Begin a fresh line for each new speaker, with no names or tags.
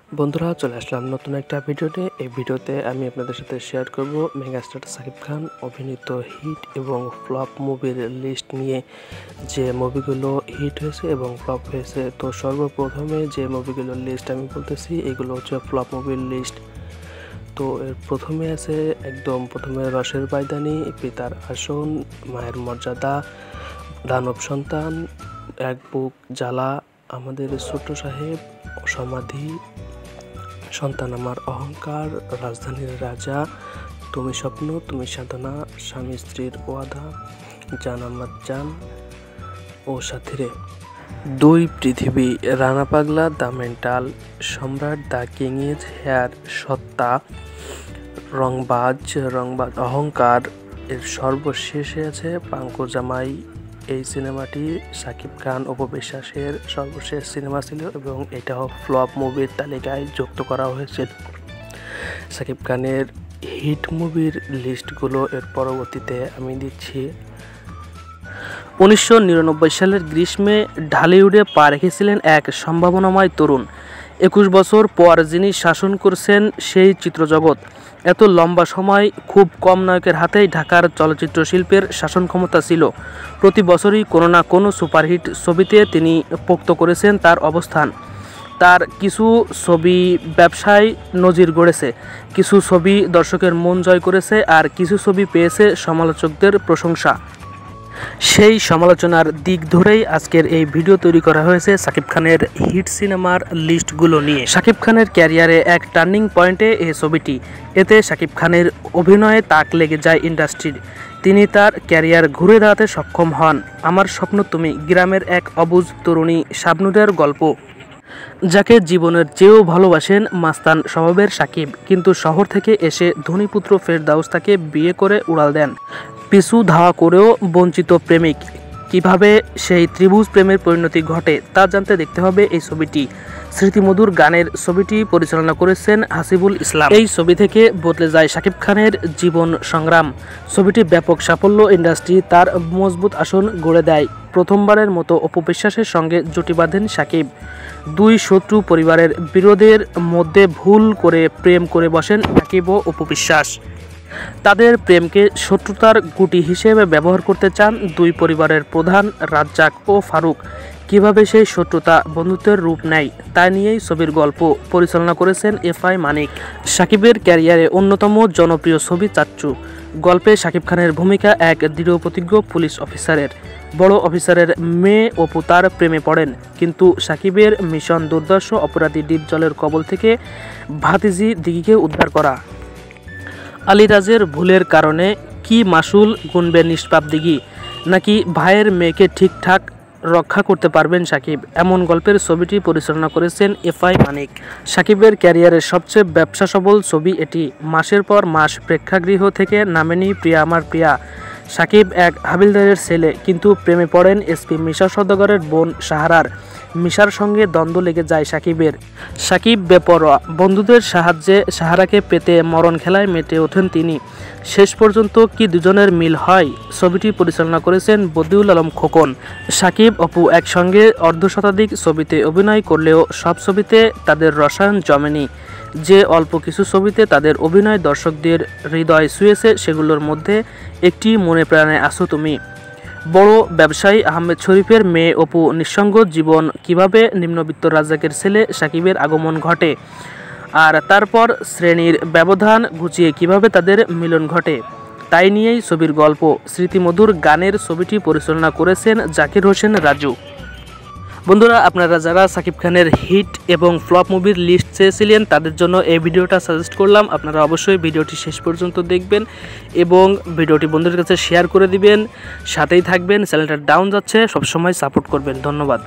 বন্ধুরা চলে আসলাম নতুন একটা ভিডিওতে। এই ভিডিওতে আমি আপনাদের সাথে শেয়ার করব মেগাস্টার সাকিব খান অভিনীত হিট এবং ফ্লপ মুভির লিস্ট নিয়ে, যে মুভিগুলো হিট হয়েছে এবং ফ্লপ হয়েছে। তো সর্বপ্রথমে যে মুভিগুলোর লিস্ট আমি বলতেছি, এগুলো হচ্ছে ফ্লপ মুভির লিস্ট। তো এর প্রথমে আছে প্রথমে রসের বাইদানি, পিতার আসন, মায়ের মর্যাদা, দানব সন্তান, এক বুক জ্বালা, আমাদের ছোট সাহেব, সমাধি, সন্তান আমার অহংকার, রাজধানীর রাজা, তুমি স্বপ্ন তুমি সাধনা, স্বামী স্ত্রীর ওয়াদা, জান আমার জান ও সাথীরে, দুই পৃথিবী, রানা পাগলা, দ্য মেন্টাল, সম্রাট, দ্য কিংয়ের হেয়ার, সত্তা, রংবাজ, অহংকার। এর সর্বশেষে আছে পাঙ্কু জামাই। এই সিনেমাটি সাকিব খান উপবিশ্বাসের সর্বশেষ সিনেমা ছিল এবং এটাও ফ্লপ মুভির তালিকায় যুক্ত করা হয়েছিল। সাকিব খানের হিট মুভির লিস্টগুলো এর পরবর্তীতে আমি দিচ্ছি। 1999 সালের গ্রীষ্মে ঢালিউডে পা রেখেছিলেন এক সম্ভাবনাময় তরুণ। 21 বছর পর যিনি শাসন করছেন সেই চিত্রজগৎ। এত লম্বা সময় খুব কম নায়কের হাতেই ঢাকার চলচ্চিত্র শিল্পের শাসন ক্ষমতা ছিল। প্রতি বছরই কোনো না কোনো সুপারহিট ছবিতে তিনি পোক্ত করেছেন তার অবস্থান। তার কিছু ছবি ব্যবসায় নজির গড়েছে, কিছু ছবি দর্শকের মন জয় করেছে, আর কিছু ছবি পেয়েছে সমালোচকদের প্রশংসা। সেই সমালোচনার দিক ধরেই আজকের এই ভিডিও তৈরি করা হয়েছে সাকিব খানের হিট সিনেমার লিস্টগুলো নিয়ে। সাকিব খানের ক্যারিয়ারে এক টার্নিং পয়েন্টে এই ছবিটি। এতে সাকিব খানের অভিনয়ে তাক লেগে যায় ইন্ডাস্ট্রির। তিনি তার ক্যারিয়ার ঘুরে দাঁড়াতে সক্ষম হন। আমার স্বপ্ন তুমি গ্রামের এক অবুঝ তরুণী শাবনূরের গল্প, যাকে জীবনের চেয়েও ভালোবাসেন মাস্তান স্বভাবের সাকিব, কিন্তু শহর থেকে এসে ধনীপুত্র ফেরদাউস তাকে বিয়ে করে উড়াল দেন। পিছু ধাওয়া করেও বঞ্চিত প্রেমিক, কিভাবে সেই ত্রিভুজ প্রেমের পরিণতি ঘটে তা জানতে দেখতে হবে এই ছবিটি। স্মৃতিমধুর গানের ছবিটি পরিচালনা করেছেন হাসিবুল ইসলাম। এই ছবি থেকে বদলে যায় সাকিব খানের জীবন সংগ্রাম। ছবিটি ব্যাপক সাফল্য, ইন্ডাস্ট্রি তার মজবুত আসন গড়ে দেয়। প্রথমবারের মতো অপু বিশ্বাসের সঙ্গে জুটি বাঁধেন সাকিব। দুই শত্রু পরিবারের বিরোধের মধ্যে ভুল করে প্রেম করে বসেন সাকিব ও অপু বিশ্বাস। তাদের প্রেমকে শত্রুতার গুটি হিসেবে ব্যবহার করতে চান দুই পরিবারের প্রধান রাজ্জাক ও ফারুক। কিভাবে সেই শত্রুতা বন্ধুত্বের রূপ নেয় তা নিয়েই ছবির গল্প। পরিচালনা করেছেন এফআই মানিক। সাকিবের ক্যারিয়ারে অন্যতম জনপ্রিয় ছবি চাচ্চু। গল্পে সাকিব খানের ভূমিকা এক দৃঢ়প্রতিজ্ঞ পুলিশ অফিসারের। বড় অফিসারের মেয়ে অপু তার প্রেমে পড়েন, কিন্তু সাকিবের মিশন দুর্দর্শ অপরাধী ডিপজলের কবল থেকে ভাতিজি দিঘিকে উদ্ধার করা। আলিরাজের ভুলের কারণে কি মাসুল গুনবে নিষ্পাপ দিঘি, নাকি ভাইয়ের মেয়েকে ঠিকঠাক রক্ষা করতে পারবেন সাকিব? এমন গল্পের ছবিটি পরিচালনা করেছেন এফআই মানিক। সাকিবের ক্যারিয়ারের সবচেয়ে ব্যবসা সফল ছবি এটি। মাসের পর মাস প্রেক্ষাগৃহ থেকে নামেনি প্রিয়া আমার প্রিয়া। সাকিব এক হাবিলদারের ছেলে, কিন্তু প্রেমে পড়েন এসপি মিশা সওদাগরের বোন সাহারার। মিশার সঙ্গে দ্বন্দ্ব লেগে যায় সাকিবের। সাকিব বেপরোয়া, বন্ধুদের সাহায্যে সাহারাকে পেতে মরণ খেলায় মেতে ওঠেন তিনি। শেষ পর্যন্ত কি দুজনের মিল হয়? ছবিটি পরিচালনা করেছেন বদিউল আলম খোকন। সাকিব অপু একসঙ্গে অর্ধশতাধিক ছবিতে অভিনয় করলেও সব ছবিতে তাদের রসায়ন জমেনি। যে অল্প কিছু ছবিতে তাদের অভিনয় দর্শকদের হৃদয় ছুঁয়েছে, সেগুলোর মধ্যে একটি মনে প্রাণে আছো তুমি। বড় ব্যবসায়ী আহমেদ শরীফের মেয়ে অপু নিঃসঙ্গ জীবন, কিভাবে নিম্নবিত্ত রাজ্জাকের ছেলে সাকিবের আগমন ঘটে, আর তারপর শ্রেণীর ব্যবধান ঘুচিয়ে কিভাবে তাদের মিলন ঘটে, তাই নিয়েই ছবির গল্প। স্মৃতিমধুর গানের ছবিটি পরিচালনা করেছেন জাকির হোসেন রাজু। বন্ধুরা, আপনারা যারা সাকিব খানের হিট এবং ফ্লপ মুভির লিস্ট চেয়েছিলেন, তাদের জন্য এই ভিডিওটা সাজেস্ট করলাম। আপনারা অবশ্যই ভিডিওটি শেষ পর্যন্ত দেখবেন এবং ভিডিওটি বন্ধুদের কাছে শেয়ার করে দিবেন। সাথেই থাকবেন, চ্যানেলটা ডাউন যাচ্ছে, সবসময় সাপোর্ট করবেন। ধন্যবাদ।